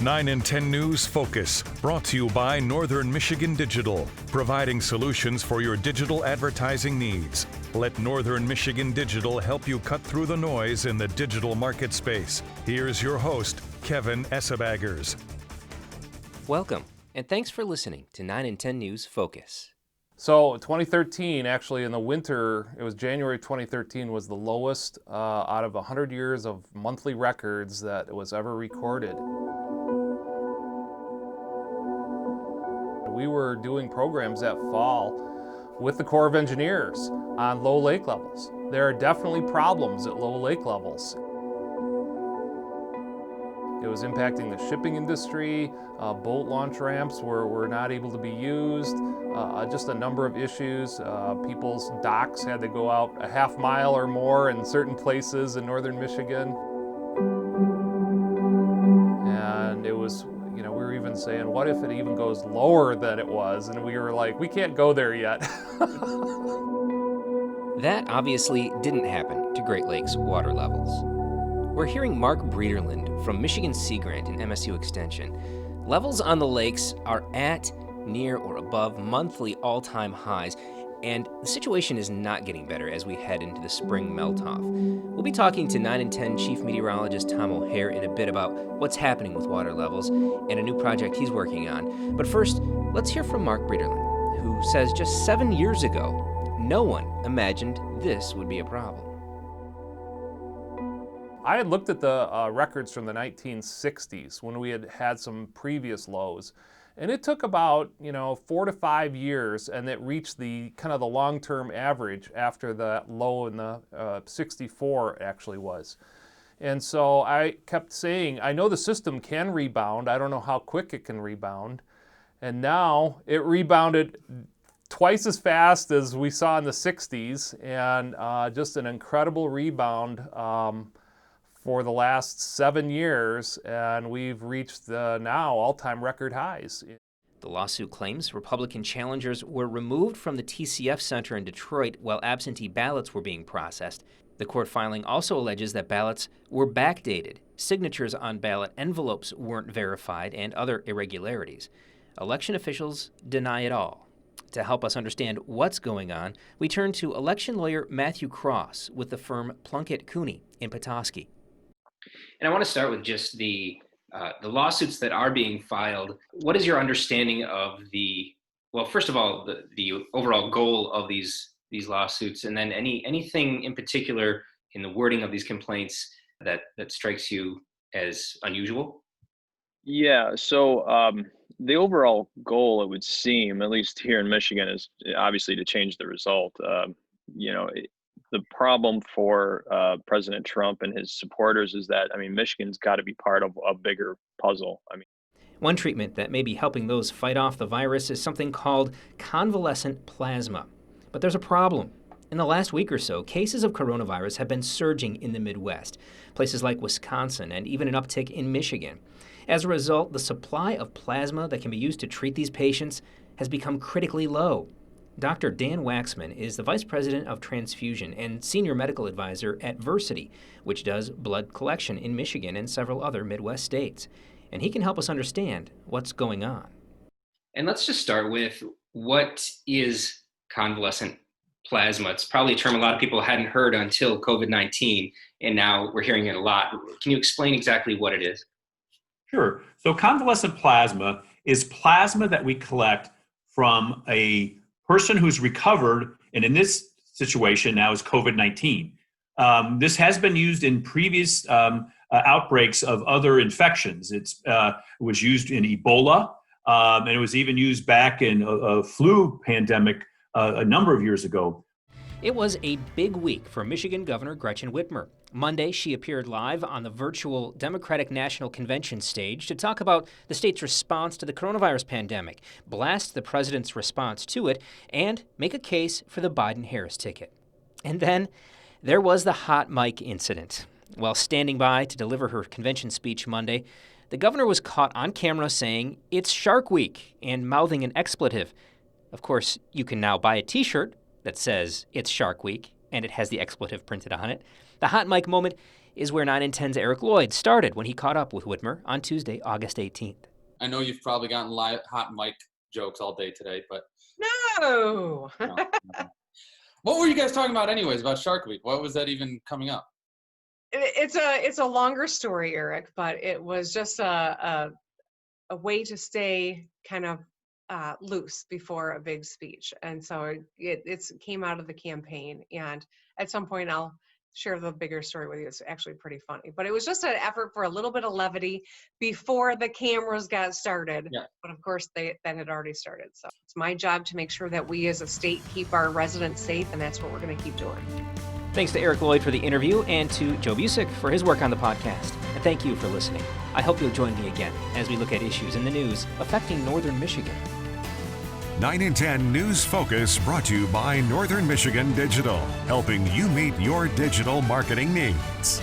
9 in 10 News Focus, brought to you by Northern Michigan Digital, providing solutions for your digital advertising needs. Let Northern Michigan Digital help you cut through the noise in the digital market space. Here's your host, Kevin Essebaggers. Welcome, and thanks for listening to 9 in 10 News Focus. So 2013, actually in the winter, it was January 2013, was the lowest out of 100 years of monthly records that was ever recorded. We were doing programs that fall with the Corps of Engineers on low lake levels. There are definitely problems at low lake levels. It was impacting the shipping industry, boat launch ramps were not able to be used, just a number of issues. People's docks had to go out a half mile or more in certain places in northern Michigan. And it was, we were even saying, what if it even goes lower than it was? And we were like, we can't go there yet. That obviously didn't happen to Great Lakes water levels. We're hearing Mark Breederland from Michigan Sea Grant and MSU Extension. Levels on the lakes are at, near, or above monthly all-time highs, and the situation is not getting better as we head into the spring melt-off. We'll be talking to 9 in 10 Chief Meteorologist Tom O'Hare in a bit about what's happening with water levels and a new project he's working on. But first, let's hear from Mark Breederland, who says just 7 years ago, no one imagined this would be a problem. I had looked at the records from the 1960s when we had some previous lows, and it took about 4 to 5 years, and it reached the kind of the long-term average after that low in the 64 actually was. And so I kept saying, I know the system can rebound. I don't know how quick it can rebound. And now it rebounded twice as fast as we saw in the 60s, and just an incredible rebound for the last 7 years, and we've reached now all-time record highs. The lawsuit claims Republican challengers were removed from the TCF Center in Detroit while absentee ballots were being processed. The court filing also alleges that ballots were backdated, signatures on ballot envelopes weren't verified, and other irregularities. Election officials deny it all. To help us understand what's going on, we turn to election lawyer Matthew Cross with the firm Plunkett Cooney in Petoskey. And I want to start with just the lawsuits that are being filed. What is your understanding of first of all, the overall goal of these lawsuits, and then anything in particular in the wording of these complaints that strikes you as unusual? Yeah, so the overall goal, it would seem, at least here in Michigan, is obviously to change the result. The problem for President Trump and his supporters is that, Michigan's got to be part of a bigger puzzle. One treatment that may be helping those fight off the virus is something called convalescent plasma. But there's a problem. In the last week or so, cases of coronavirus have been surging in the Midwest, places like Wisconsin, and even an uptick in Michigan. As a result, the supply of plasma that can be used to treat these patients has become critically low. Dr. Dan Waxman is the Vice President of Transfusion and Senior Medical Advisor at Versiti, which does blood collection in Michigan and several other Midwest states. And he can help us understand what's going on. And let's just start with, what is convalescent plasma? It's probably a term a lot of people hadn't heard until COVID-19, and now we're hearing it a lot. Can you explain exactly what it is? Sure. So convalescent plasma is plasma that we collect from a person who's recovered, and in this situation now is COVID-19. This has been used in previous outbreaks of other infections. It was used in Ebola, and it was even used back in a flu pandemic a number of years ago. It was a big week for Michigan Governor Gretchen Whitmer. Monday, she appeared live on the virtual Democratic National Convention stage to talk about the state's response to the coronavirus pandemic, blast the president's response to it, and make a case for the Biden-Harris ticket. And then there was the hot mic incident. While standing by to deliver her convention speech Monday, the governor was caught on camera saying, "It's Shark Week," and mouthing an expletive. Of course, you can now buy a T-shirt that says "It's Shark Week," and it has the expletive printed on it. The hot mic moment is where 9 in 10's Eric Lloyd started when he caught up with Whitmer on Tuesday, August 18th. I know you've probably gotten hot mic jokes all day today, but No. no. What were you guys talking about anyways about Shark Week? What was that even coming up? It's a longer story, Eric, but it was just a way to stay kind of loose before a big speech. And so it came out of the campaign. And at some point I'll share the bigger story with you. It's actually pretty funny, but it was just an effort for a little bit of levity before the cameras got started. Yeah. But of course that had already started. So it's my job to make sure that we as a state keep our residents safe, and that's what we're going to keep doing. Thanks to Eric Lloyd for the interview and to Joe Busick for his work on the podcast. And thank you for listening. I hope you'll join me again as we look at issues in the news affecting Northern Michigan. 9 in 10 News Focus brought to you by Northern Michigan Digital, helping you meet your digital marketing needs.